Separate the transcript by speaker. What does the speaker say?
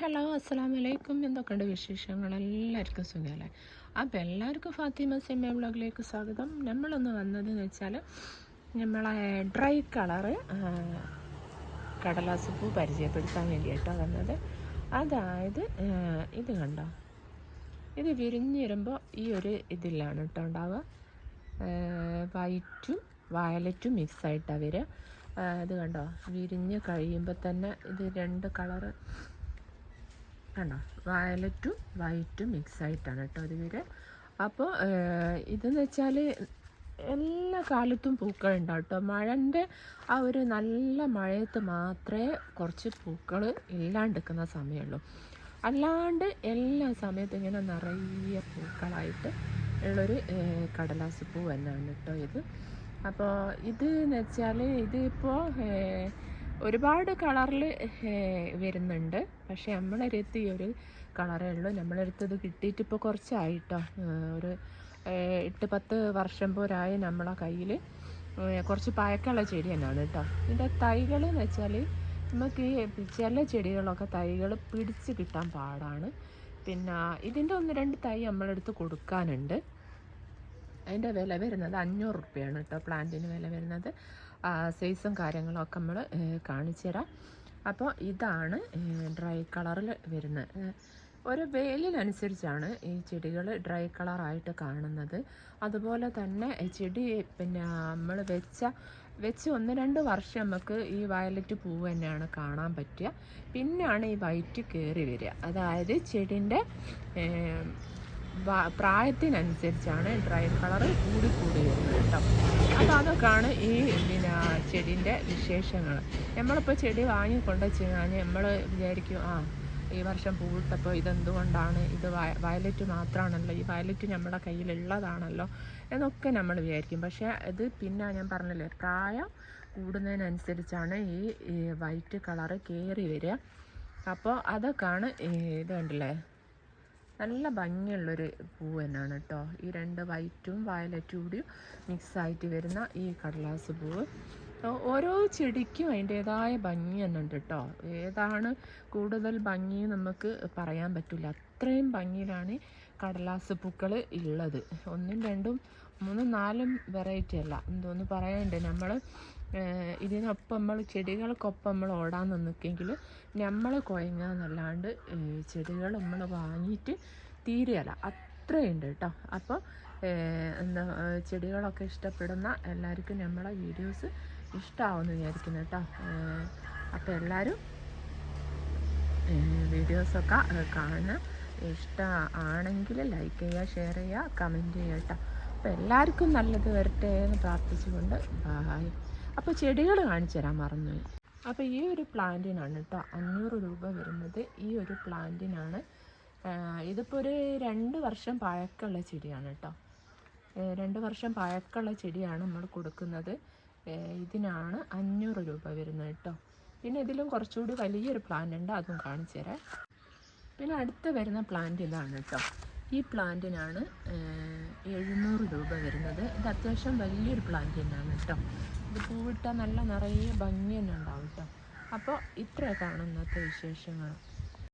Speaker 1: Hello, അസ്സലാമു അലൈക്കും. എന്തൊക്കെയുണ്ട് വിശേഷങ്ങൾ? എല്ലാവർക്കും സുഖമല്ലേ? അപ്പോൾ എല്ലാവർക്കും ഫാത്തിമ സെമി വ്ളോഗിലേക്ക് സ്വാഗതം. നമ്മളൊന്ന് വന്നതെന്ന് വെച്ചാൽ നമ്മളെ ഡ്രൈ കളറ് കടലാസ് പൂ പരിചയപ്പെടുത്താൻ വേണ്ടിയിട്ടാണ് വന്നത്. അതായത് ഇത് കണ്ടോ, ഇത് വിരിഞ്ഞ് വരുമ്പോൾ ഈ ഒരു ഇതിലാണ് കേട്ടോ ഉണ്ടാവുക. വൈറ്റും വയലറ്റും മിക്സായിട്ടാണ് വരിക. ഇത് കണ്ടോ, വിരിഞ്ഞ് കഴിയുമ്പോൾ തന്നെ ഇത് രണ്ട് കളറ് കണ്ടോ, വയലറ്റും വൈറ്റും മിക്സായിട്ടാണ് കേട്ടോ ഇത് വരിക. അപ്പോൾ ഇതെന്ന് വെച്ചാൽ എല്ലാ കാലത്തും പൂക്കൾ ഉണ്ടാവും കേട്ടോ. മഴൻ്റെ ആ ഒരു നല്ല മഴയത്ത് മാത്രമേ കുറച്ച് പൂക്കൾ ഇല്ലാണ്ടിരിക്കുന്ന സമയമുള്ളൂ. അല്ലാണ്ട് എല്ലാ സമയത്തും ഇങ്ങനെ നിറയെ പൂക്കളായിട്ട് ഉള്ളൊരു കടലാസ് പൂ തന്നെയാണ് കേട്ടോ ഇത്. അപ്പോൾ ഇത് എന്ന് വെച്ചാൽ ഇതിപ്പോൾ ഒരുപാട് കളറിൽ വരുന്നുണ്ട്. പക്ഷേ നമ്മളടുത്ത് ഈ ഒരു കളറേ ഉള്ളൂ. നമ്മളടുത്ത് ഇത് കിട്ടിയിട്ട് ഇപ്പോൾ കുറച്ചായിട്ടോ, ഒരു 8-10 വർഷം പോരായി നമ്മളെ കയ്യിൽ. കുറച്ച് പഴക്കമുള്ള ചെടി തന്നെയാണ് കേട്ടോ. ഇതിൻ്റെ തൈകൾ എന്ന് വെച്ചാൽ നമുക്ക് ഈ ചില ചെടികളൊക്കെ തൈകൾ പിടിച്ച് കിട്ടാൻ പാടാണ്. പിന്നെ ഇതിൻ്റെ 1-2 തൈ നമ്മളടുത്ത് കൊടുക്കാനുണ്ട്. അതിൻ്റെ വില വരുന്നത് 500 റുപ്യയാണ് കേട്ടോ, പ്ലാന്റിന് വില വരുന്നത്. സൈസും കാര്യങ്ങളൊക്കെ നമ്മൾ കാണിച്ചു തരാം. അപ്പോൾ ഇതാണ് ഡ്രൈ കളറിൽ വരുന്നത്. ഒരു വെയിലിനനുസരിച്ചാണ് ഈ ചെടികൾ ഡ്രൈ കളറായിട്ട് കാണുന്നത്. അതുപോലെ തന്നെ ചെടി പിന്നെ നമ്മൾ വെച്ച് 1-2 വർഷം നമുക്ക് ഈ വയലറ്റ് പൂവ് തന്നെയാണ് കാണാൻ പറ്റുക. പിന്നെയാണ് ഈ വൈറ്റ് കയറി വരിക. അതായത് ചെടിൻ്റെ പ്രായത്തിനനുസരിച്ചാണ് ഡ്രൈ കളറ് കൂടി വരുന്നത് കേട്ടോ. അപ്പോൾ അതൊക്കെയാണ് ഈ പിന്നെ ചെടീൻ്റെ വിശേഷങ്ങൾ. നമ്മളിപ്പോൾ ചെടി വാങ്ങിക്കൊണ്ട് വെച്ച് കഴിഞ്ഞാൽ നമ്മൾ വിചാരിക്കും, ഈ വർഷം പൂവിട്ടപ്പോൾ ഇതെന്തുകൊണ്ടാണ്, ഇത് വയലറ്റ് മാത്രമാണല്ലോ, ഈ വയലറ്റ് നമ്മുടെ കയ്യിലുള്ളതാണല്ലോ എന്നൊക്കെ നമ്മൾ വിചാരിക്കും. പക്ഷേ ഇത് പിന്നെ ഞാൻ പറഞ്ഞില്ലേ, പ്രായം കൂടുന്നതിനനുസരിച്ചാണ് ഈ വൈറ്റ് കളറ് കയറി വരിക. അപ്പോൾ അതൊക്കെയാണ് ഇത് കണ്ടില്ലേ, നല്ല ഭംഗിയുള്ളൊരു പൂവ് തന്നെയാണ് കേട്ടോ. ഈ 2 വൈറ്റും വയലറ്റും കൂടി മിക്സായിട്ട് വരുന്ന ഈ കടലാസ് പൂവ്. ഓരോ ചെടിക്കും അതിൻ്റേതായ ഭംഗി തന്നെ ഉണ്ട് കേട്ടോ. ഏതാണ് കൂടുതൽ ഭംഗി നമുക്ക് പറയാൻ പറ്റില്ല. അത്രയും ഭംഗിയിലാണ് കടലാസ് പൂക്കൾ ഉള്ളത്. 1, 2, 3, 4 വെറൈറ്റി അല്ല, എന്തോന്ന് പറയാനുണ്ട്. നമ്മൾ ഇതിനൊപ്പം നമ്മൾ ചെടികൾക്കൊപ്പം നമ്മൾ ഓടാൻ നിൽക്കെങ്കിൽ നമ്മൾ കുഴങ്ങാന്നല്ലാണ്ട് ചെടികൾ നമ്മൾ വാങ്ങിയിട്ട് തീരെയല്ല, അത്രയുണ്ട് കേട്ടോ. അപ്പോൾ എന്താ, ചെടികളൊക്കെ ഇഷ്ടപ്പെടുന്ന എല്ലാവർക്കും നമ്മളെ വീഡിയോസ് ഇഷ്ടമാവുമെന്ന് വിചാരിക്കുന്നു കേട്ടോ. അപ്പോൾ എല്ലാവരും വീഡിയോസൊക്കെ കാണുക. ഇഷ്ടമാണെങ്കിൽ ലൈക്ക് ചെയ്യുക, ഷെയർ ചെയ്യുക, കമൻറ്റ് ചെയ്യുക കേട്ടോ. അപ്പോൾ എല്ലാവർക്കും നല്ലത് വരട്ടെ എന്ന് പ്രാർത്ഥിച്ചുകൊണ്ട് ബായ്. അപ്പോൾ ചെടികൾ കാണിച്ചു തരാൻ മറന്നുപോയി. അപ്പോൾ ഈ ഒരു പ്ലാന്റിനാണ് കേട്ടോ 500 രൂപ വരുന്നത്. ഈ ഒരു പ്ലാന്റിനാണ്. ഇതിപ്പോൾ ഒരു 2 വർഷം പഴക്കമുള്ള ചെടിയാണ് കേട്ടോ. 2 വർഷം പഴക്കമുള്ള ചെടിയാണ് നമ്മൾ കൊടുക്കുന്നത്. ഇതിനാണ് 500 രൂപ വരുന്നത് കേട്ടോ. പിന്നെ ഇതിലും കുറച്ചുകൂടി വലിയൊരു പ്ലാന്റ് ഉണ്ട്, അതും കാണിച്ചു തരാം. പിന്നെ അടുത്ത് വരുന്ന പ്ലാന്റ് ഇതാണ് കേട്ടോ. ഈ പ്ലാന്റിനാണ് 700 രൂപ വരുന്നത്. ഇത് അത്യാവശ്യം വലിയൊരു പ്ലാന്റ് തന്നെയാണ് കേട്ടോ. ഇത് പൂവിട്ടാൽ നല്ല നിറയെ ഭംഗി തന്നെ ഉണ്ടാവും കേട്ടോ. അപ്പോൾ ഇത്രയൊക്കെയാണ് ഇന്നത്തെ വിശേഷങ്ങൾ.